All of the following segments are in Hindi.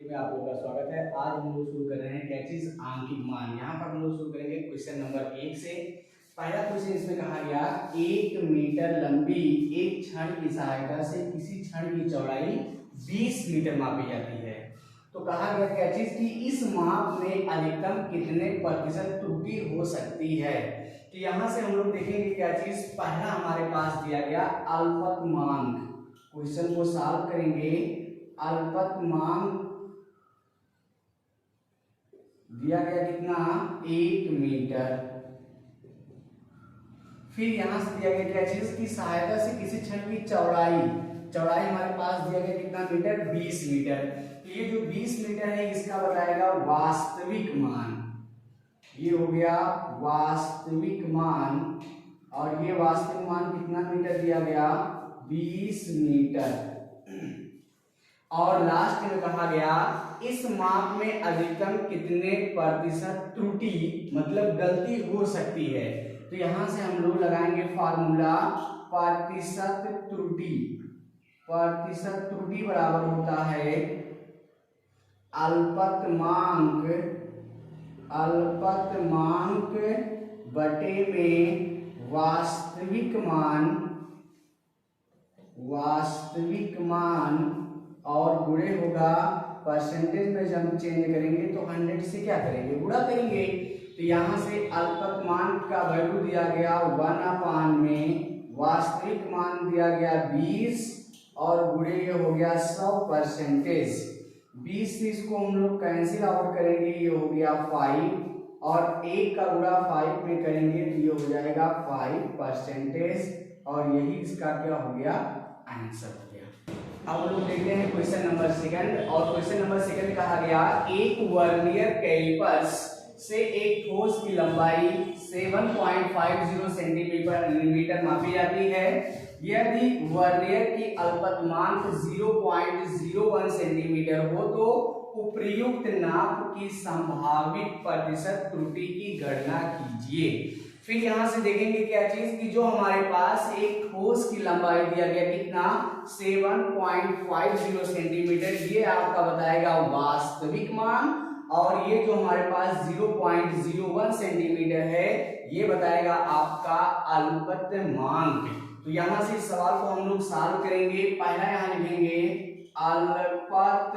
में आप लोगों का स्वागत है। आज हम लोग शुरू कर रहे हैं क्या चीज आंकिक मान। यहाँ पर हम लोग शुरू करेंगे क्वेश्चन नंबर 1 से। पहला क्वेश्चन इसमें कहा गया 1 मीटर लंबी एक छड़ की सहायता से किसी छड़ की चौड़ाई 20 मीटर मापी जाती है। तो कहा गया क्या चीज कि इस माप में अधिकतम कितने प्रतिशत त्रुटि हो सकती है। तो यहाँ से हम लोग देखेंगे क्या चीज। पहला हमारे पास दिया गया अल्पतमांक। क्वेश्चन को सॉल्व करेंगे। अल्पतमांक दिया गया कितना 1 मीटर। फिर यहां से दिया गया क्या चीज की सहायता से किसी छड़ की चौड़ाई हमारे पास दिया गया कितना मीटर 20 मीटर। तो ये जो 20 मीटर है इसका बताएगा वास्तविक मान। ये हो गया वास्तविक मान और ये वास्तविक मान कितना मीटर दिया गया 20 मीटर। और लास्ट में कहा गया इस माप में अधिकतम कितने प्रतिशत त्रुटि मतलब गलती हो सकती है। तो यहां से हम लोग लगाएंगे फार्मूला प्रतिशत त्रुटि। प्रतिशत त्रुटि बराबर होता है अल्पतमांक बटे में वास्तविक मान और गुणे होगा परसेंटेज में जब हम चेंज करेंगे तो 100 से क्या करेंगे गुणा करेंगे। तो यहाँ से अल्पतमांक का वैल्यू दिया गया 1/, में वास्तविक मान दिया गया 20 और गुणे हो गया 100%। 20 से इसको हम लोग कैंसिल आउट करेंगे, ये हो गया 5 और 1 का गुणा 5 में करेंगे तो ये हो जाएगा 5% और यही इसका क्या हो गया आंसर हो गया। अब लोग देखते हैं क्वेश्चन नंबर 2 और क्वेश्चन नंबर 2 कहा गया एक वर्नियर कैलिपर्स से एक ठोस की लंबाई 7.50 सेंटीमीटर मापी जाती है। यदि वर्नियर की अल्पतमांक 0.01 सेंटीमीटर हो तो उपर्युक्त नाप की संभावित प्रतिशत त्रुटि की गणना कीजिए। फिर यहां से देखेंगे क्या चीज कि जो हमारे पास एक ठोस की लंबाई दिया गया कितना 7.50 सेंटीमीटर, ये आपका बताएगा वास्तविक मान और ये जो हमारे पास 0.01 सेंटीमीटर है ये बताएगा आपका अल्पतमांक। तो यहां से इस सवाल को हम लोग सॉल्व करेंगे। पहला यहां लिखेंगे अल्पतमांक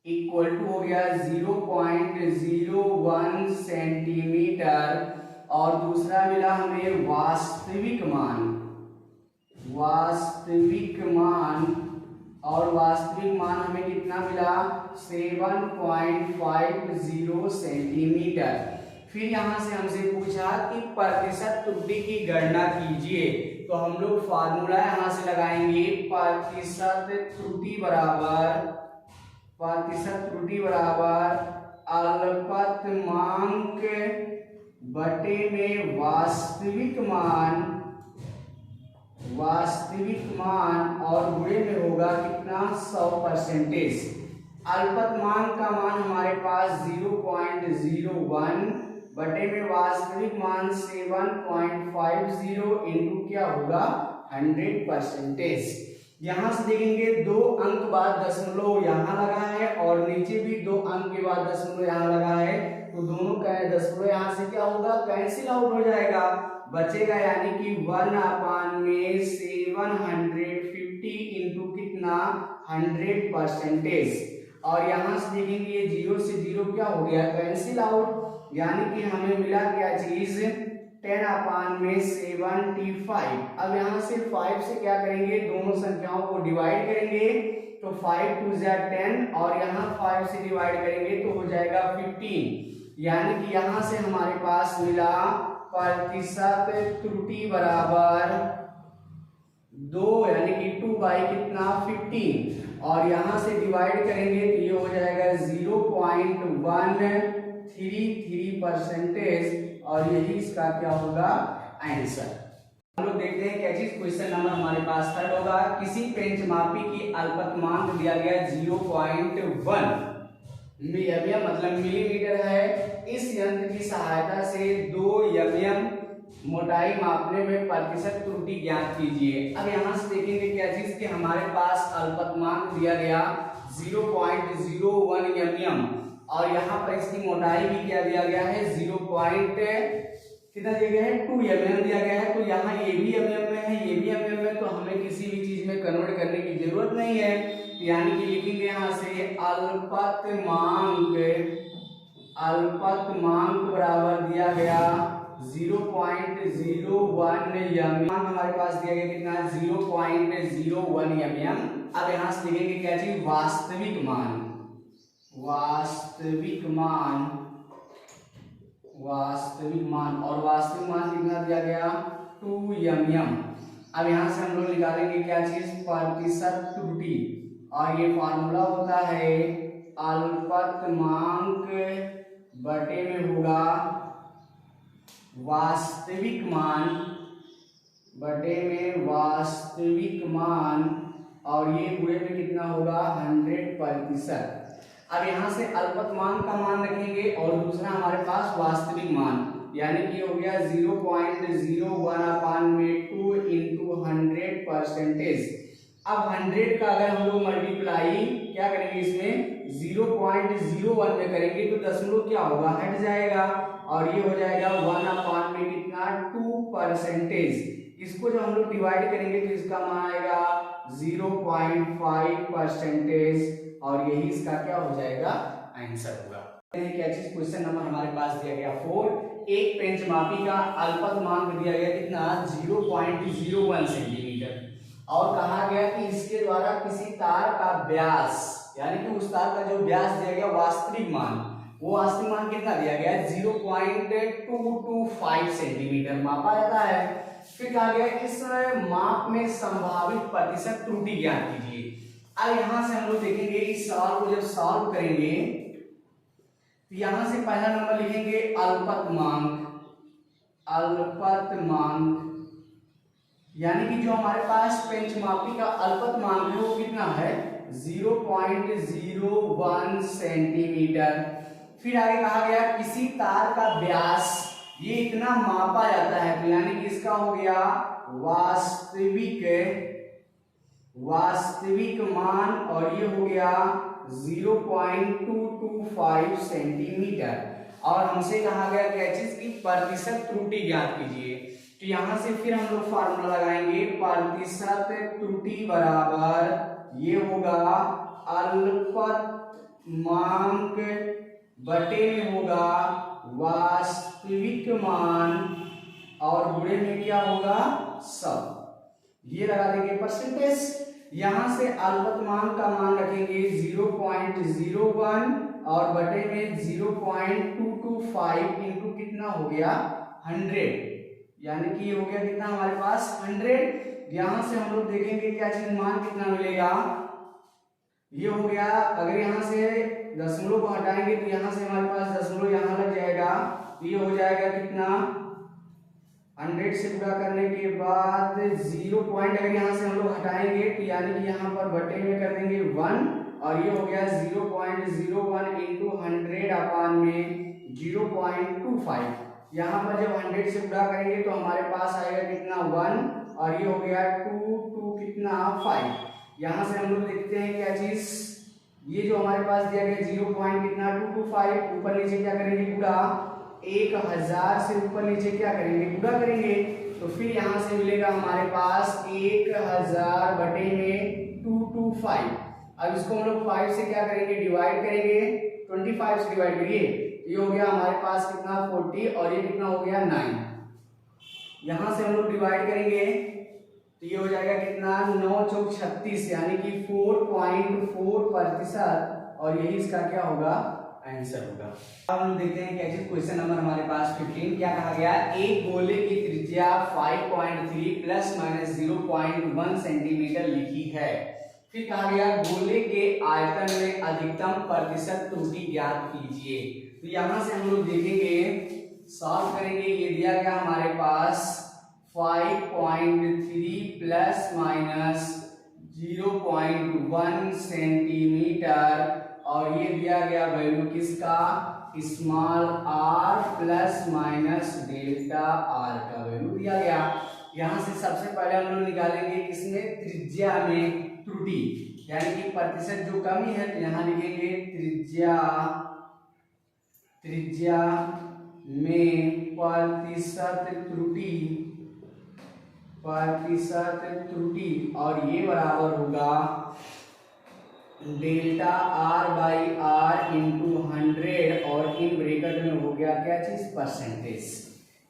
इक्वल टू हो गया 0.01 सेंटीमीटर और दूसरा मिला हमें वास्तविक मान और वास्तविक मान हमें कितना मिला 7.50 सेंटीमीटर। फिर यहां से हमसे पूछा कि प्रतिशत त्रुटि की गणना कीजिए। तो हम लोग फार्मूला यहां से लगाएंगे प्रतिशत त्रुटि बराबर अल्पतमांक बटे में वास्तविक मान और गुणे में होगा कितना 100%। अल्पतमांक का मान हमारे पास 0.01 बटे में वास्तविक मान 7.50 इंटू क्या होगा 100%। यहां से देखेंगे 2 अंक बाद दशमलव यहाँ लगा है और नीचे भी 2 अंक के बाद दशमलव यहाँ लगा है तो दोनों का दशमलव यहाँ से क्या होगा कैंसिल आउट हो जाएगा, बचेगा यानी कि 1/, में 750 इंटू कितना 100%। और यहाँ से देखेंगे ये 0 से 0 क्या हो गया कैंसिल आउट, यानी कि हमें मिला क्या चीज 10/, में 75। अब यहाँ से 5 से क्या करेंगे दोनों संख्याओं को डिवाइड करेंगे तो 5 2 10 और यहाँ 5 से डिवाइड करेंगे तो हो जाएगा 15। यानी कि यहाँ से हमारे पास मिला प्रतिशत त्रुटि बराबर 2 यानी कि 2 कितना 15 और यहाँ से डिवाइड करेंगे तो ये हो जाएगा 0.133% और यही इसका क्या होगा आंसर। हम लोग देखते हैं क्या चीज। क्वेश्चन नंबर हमारे पास 3 होगा किसी पेंचमापी की अल्पतमांक दिया गया 0.1 मतलब मिलीमीटर है। इस यंत्र की सहायता से 2 mm मोटाई मापने में प्रतिशत त्रुटि ज्ञात कीजिए। अब यहाँ से देखेंगे क्या चीज कि हमारे पास अल्पतमांक दिया गया 0.01 mm और यहाँ पर इसकी मोटाई भी क्या दिया गया है 0. कितना दिया गया है 2 mm दिया गया है। तो यहाँ ये भी mm में है, ये भी mm में, तो हमें किसी भी चीज में कन्वर्ट करने की जरूरत नहीं है। तो यानी कि लिखेंगे यहाँ से अल्पतमांक बराबर दिया गया 0.01 mm। हमारे पास दिया गया कितना 0.01 mm। अब यहाँ से लिखेंगे क्या चीज वास्तविक मान और वास्तविक मान कितना दिया गया 2 mm। अब यहाँ से हम लोग निकालेंगे क्या चीज प्रतिशत त्रुटि और ये फार्मूला होता है अल्पतमांक बटे में होगा वास्तविक मान और ये गुणे में कितना होगा 100%। अब यहाँ से अल्पतमांक का मान रखेंगे और दूसरा हमारे पास वास्तविक मान, यानी कि हो गया 0.01 में 2 into 100%। अब 100 का अगर हम लोग मल्टीप्लाई क्या करेंगे इसमें 0.01 में करेंगे तो दशमलव क्या होगा हट जाएगा और ये हो जाएगा 1 में कितना 2%। इसको जब हम लोग डिवाइड करेंगे तो इसका मान आएगा 0.5% और यही इसका क्या हो जाएगा आंसर होगा। क्या चीज क्वेश्चन नंबर हमारे पास दिया गया 4। एक पेंचमापी का अल्पतमांक दिया गया कितना 0.01 सेंटीमीटर और कहा गया कि इसके द्वारा किसी तार का व्यास, यानी कि उस तार का जो व्यास दिया गया वास्तविक मान कितना दिया गया 0.225 सेंटीमीटर मापा जाता है। फिर कहा गया इस माप में संभावित प्रतिशत त्रुटि ज्ञात कीजिए। अब यहां से हम लोग देखेंगे इस सवाल को जब सॉल्व करेंगे तो यहां से पहला नंबर लिखेंगे अल्पतमांक, यानी कि जो हमारे पास पेंचमापी का अल्पतमांक है वो कितना है 0.01 सेंटीमीटर। फिर आगे कहा गया किसी तार का व्यास ये इतना मापा जाता है, तो यानी कि इसका हो गया वास्तविक मान और ये हो गया 0.225 सेंटीमीटर। और हमसे कहा गया क्या चीज की प्रतिशत त्रुटि ज्ञात कीजिए। तो यहां से फिर हम लोग फार्मूला लगाएंगे प्रतिशत त्रुटि बराबर ये होगा अल्पतमांक बटे में होगा वास्तविक मान और गुणे में क्या होगा सब, ये लगा देंगे परसेंटेज। यहां से अल्पतमांक का मान रखेंगे 0.01 और बटे में 0.225 इंटू कितना हो गया 100, यानी कि ये हो गया कितना हमारे पास 100। यहां से हम लोग देखेंगे क्या चीज मान कितना मिलेगा, ये हो गया अगर यहां से दशमलव को हटाएंगे तो यहां से हमारे पास दशमलव यहां लग जाएगा, तो ये हो जाएगा कितना 100 से गुणा करने के बाद 0 पॉइंट अगर यहाँ से हम लोग हटाएंगे तो यानी कि यहाँ पर बटे में कर देंगे 1 और ये हो गया 0.01 इंटू 100 अपान में 0.25। यहाँ पर जब 100 से गुणा करेंगे तो हमारे पास आएगा कितना 1 और ये हो गया 2 कितना 5। यहाँ से हम लोग देखते हैं क्या चीज, ये जो हमारे पास दिया गया 0.225 ऊपर नीचे क्या करेंगे गुणा 1000 से ऊपर नीचे क्या करेंगे गुणा करेंगे, तो फिर यहाँ से मिलेगा हमारे पास 1000 बटे में 225। अब इसको हम लोग 5 से क्या करेंगे डिवाइड करेंगे, 25 से डिवाइड करिए, ये हो गया हमारे पास कितना 40 और ये कितना हो गया 9। यहाँ से हम लोग डिवाइड करेंगे तो ये हो जाएगा कितना 9 चौक 36 यानी कि 4.4% और यही इसका क्या होगा आंसर होगा। अब हम देखते हैं क्या चीज क्वेश्चन नंबर हमारे पास 15। क्या कहा गया एक गोले की त्रिज्या 5.3 प्लस माइनस 0.1 सेंटीमीटर लिखी है। फिर कहा गया गोले के आयतन में अधिकतम प्रतिशत त्रुटि ज्ञात कीजिए। तो यहां से हम लोग देखेंगे सॉल्व करेंगे, ये दिया गया हमारे पास 5.3 प्लस माइनस 0.1 सेंटीमीटर और ये दिया गया वैल्यू किसका small R plus minus delta R का वैल्यू दिया गया। यहाँ से सबसे पहले हम लोग निकालेंगे इसमें त्रिज्या में त्रुटि, यानी कि प्रतिशत जो कमी है, तो यहाँ लिखेंगे त्रिज्या में प्रतिशत त्रुटि, और ये बराबर होगा delta R by R into 100, और इन ब्रैकेट में हो गया क्या चीज, परसेंटेज।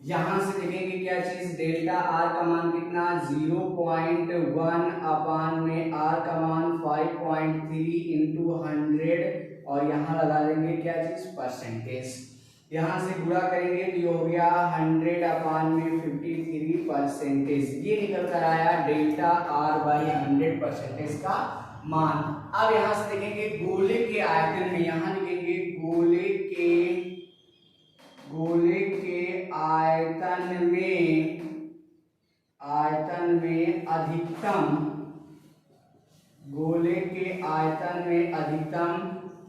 यहां से देखेंगे क्या चीज, डेल्टा आर का मान कितना 0.1 अपान में आर का मान 5.3 इंटू 100, और यहाँ लगा देंगे क्या चीज, परसेंटेज। यहाँ से गुणा करेंगे तो ये हो गया 100 अपान में 53 परसेंटेज। ये निकल कर आया डेल्टा आर बाई 100 परसेंटेज का मान। अब यहाँ से देखेंगे गोले के आयतन में, यहाँ लिखेंगे गोले के आयतन में अधिकतम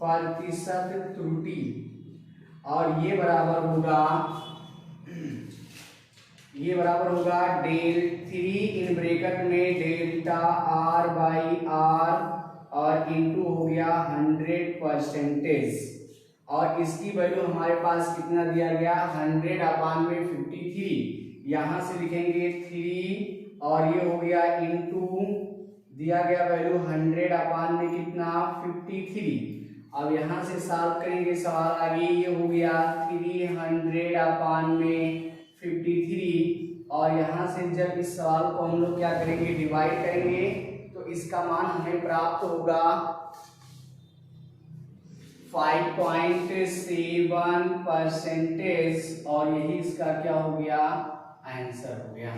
प्रतिशत त्रुटि, और ये बराबर होगा डेल 3 इन ब्रैकेट में डेल्टा आर बाई आर, और इंटू हो गया 100 परसेंटेज, और इसकी वैल्यू हमारे पास कितना दिया गया, 100 अपान में 53। यहाँ से लिखेंगे 3, और ये हो गया इंटू दिया गया वैल्यू 100 अपान में कितना, 53। अब यहाँ से सॉल्व करेंगे सवाल आगे, ये हो गया 300 अपान में 53, और यहाँ से जब इस सवाल को हम लोग क्या करेंगे, डिवाइड करेंगे, तो इसका मान हमें प्राप्त होगा 5.7 परसेंटेज, और यही इसका क्या हो गया, आंसर हो गया।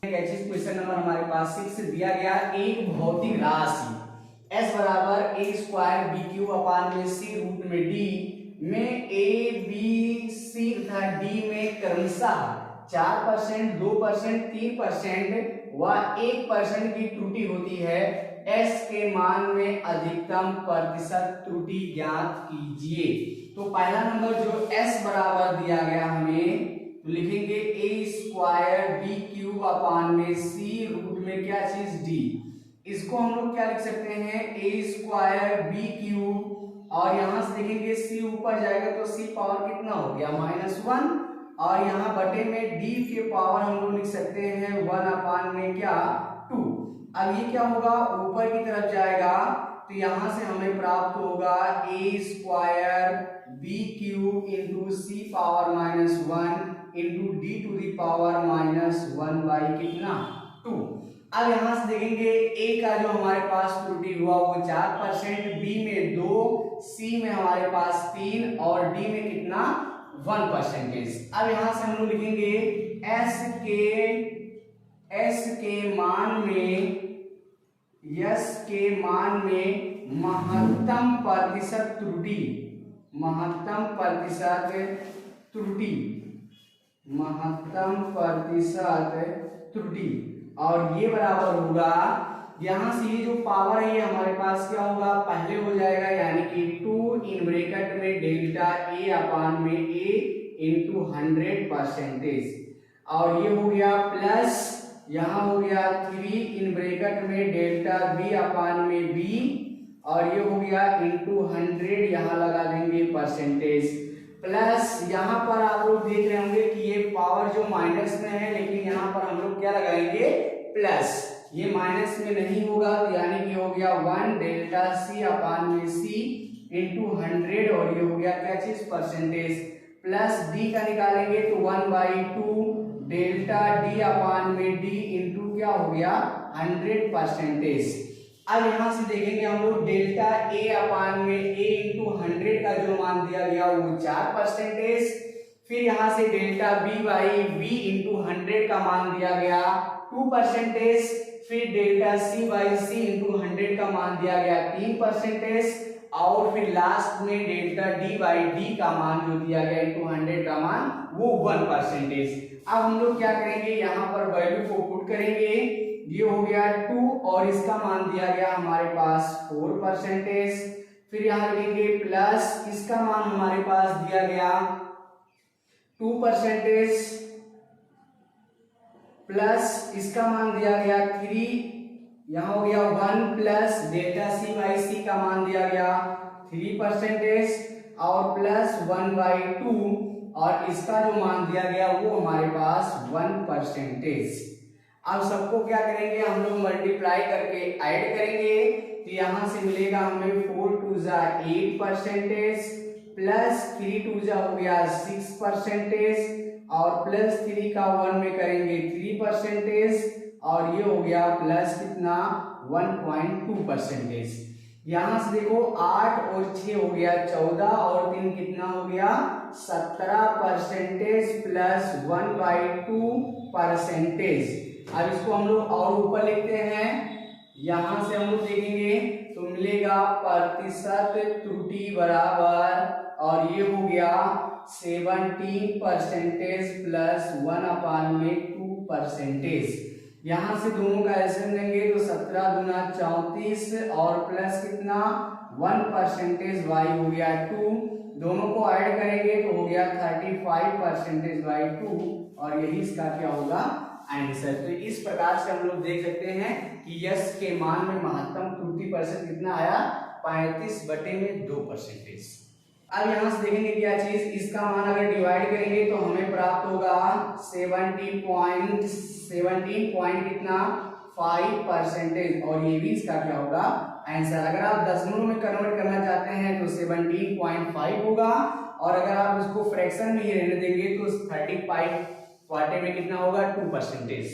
क्वेश्चन नंबर हमारे पास 6 दिया गया, एक भौतिक राशि s बराबर a स्क्वायर बी क्यू अपान में c रूट में d में a b c तथा d में क्रमशः 4%, 2%, 3% व 1% की त्रुटि होती है, s के मान में अधिकतम प्रतिशत त्रुटि ज्ञात कीजिए। तो पहला नंबर जो s बराबर दिया गया हमें, तो लिखेंगे a square B cube upon में c रूट में क्या चीज d, इसको हम लोग क्या लिख सकते हैं, a स्क्वायर बी क्यूब, और यहाँ से देखेंगे c ऊपर जाएगा तो c पावर कितना हो गया, -1, और यहाँ बटे में d के पावर हम लोग लिख सकते हैं 1 अपान में क्या, 2। अब ये क्या होगा, ऊपर की तरफ जाएगा, तो यहाँ से हमें प्राप्त होगा a square B cube into c power -1 into d to the power -1 by कितना, 2। अब यहाँ से देखेंगे a का जो हमारे पास त्रुटि हुआ वो 4%, b में 2, c में हमारे पास 3, और d में कितना 1%। अब यहाँ से हम लोग लिखेंगे s के मान में महत्तम प्रतिशत त्रुटि, और ये बराबर होगा, यहाँ से ये जो पावर है ये हमारे पास क्या होगा, पहले हो जाएगा, यानी कि 2 इन ब्रैकेट में डेल्टा a अपान में a इंटू 100 परसेंटेज, और ये हो गया प्लस, यहाँ हो गया 3 इन ब्रैकेट में डेल्टा b अपान में b, और ये हो गया इंटू 100, यहाँ लगा देंगे परसेंटेज, प्लस यहाँ पर आप लोग देख रहे होंगे कि ये पावर जो माइनस में है, लेकिन यहाँ पर हम लोग क्या लगाएंगे, प्लस, ये माइनस में नहीं होगा, तो यानी कि हो गया 1 डेल्टा c अपान में c इंटू 100, और ये हो गया क्या चीज, परसेंटेज, प्लस d का निकालेंगे तो 1/2 डेल्टा d अपान में d इंटू क्या हो गया 100 परसेंटेज। अब यहाँ से देखेंगे हम लोग डेल्टा a अपान में a इंटू 100 का जो मान दिया गया वो 4%, फिर यहाँ से delta b by b into 100 का मान दिया गया 2%, फिर delta c by c into 100 का मान दिया गया 3%, और फिर लास्ट में डेल्टा d बाई d का मान जो दिया गया इंटू 100 का मान वो 1%। अब हम लोग क्या करेंगे, यहाँ पर वैल्यू को पुट करेंगे, ये हो गया 2, और इसका मान दिया गया हमारे पास 4%, फिर यहाँ लिखेंगे प्लस इसका मान हमारे पास दिया गया 2%, प्लस इसका मान दिया गया 3, यहाँ हो गया 1 प्लस डेल्टा सी बाई सी का मान दिया गया 3% और प्लस 1/2 और इसका जो मान दिया गया वो हमारे पास 1%। अब सबको क्या करेंगे हम लोग मल्टीप्लाई करके ऐड करेंगे, तो यहां से मिलेगा हमें 4 2 जा 8% प्लस 3 2 जा हो गया 6% और प्लस 3 का 1 में करेंगे 3% और ये हो गया प्लस कितना 1.2%। यहां से देखो 8 और 6 हो गया 14 और 3 कितना हो गया 17% प्लस 1/2%। अब इसको हम लोग और ऊपर लिखते हैं, यहां से हम लोग देखेंगे तो मिलेगा प्रतिशत त्रुटि बराबर और ये हो गया 17% प्लस 1/2%। यहां से दोनों का एल्सियम लेंगे तो 17 दूना 34 और प्लस कितना 1% y हो गया 2, दोनों को ऐड करेंगे तो हो गया 35% बाई 2 और यही इसका क्या होगा आंसर। तो इस प्रकार से हम लोग देख सकते हैं कि यस के मान में महत्तम त्रुटि प्रतिशत कितना आया 35/2%। अब यहां से देखेंगे क्या चीज, इसका मान अगर डिवाइड करेंगे तो हमें प्राप्त होगा 17 कितना 5% और ये भी इसका क्या होगा आंसर। अगर आप दशमलव में कन्वर्ट करना चाहते हैं तो 17.5 होगा और अगर आप इसको फ्रैक्शन में ही रहने देंगे तो 35 क्वार्टे में कितना होगा 2%।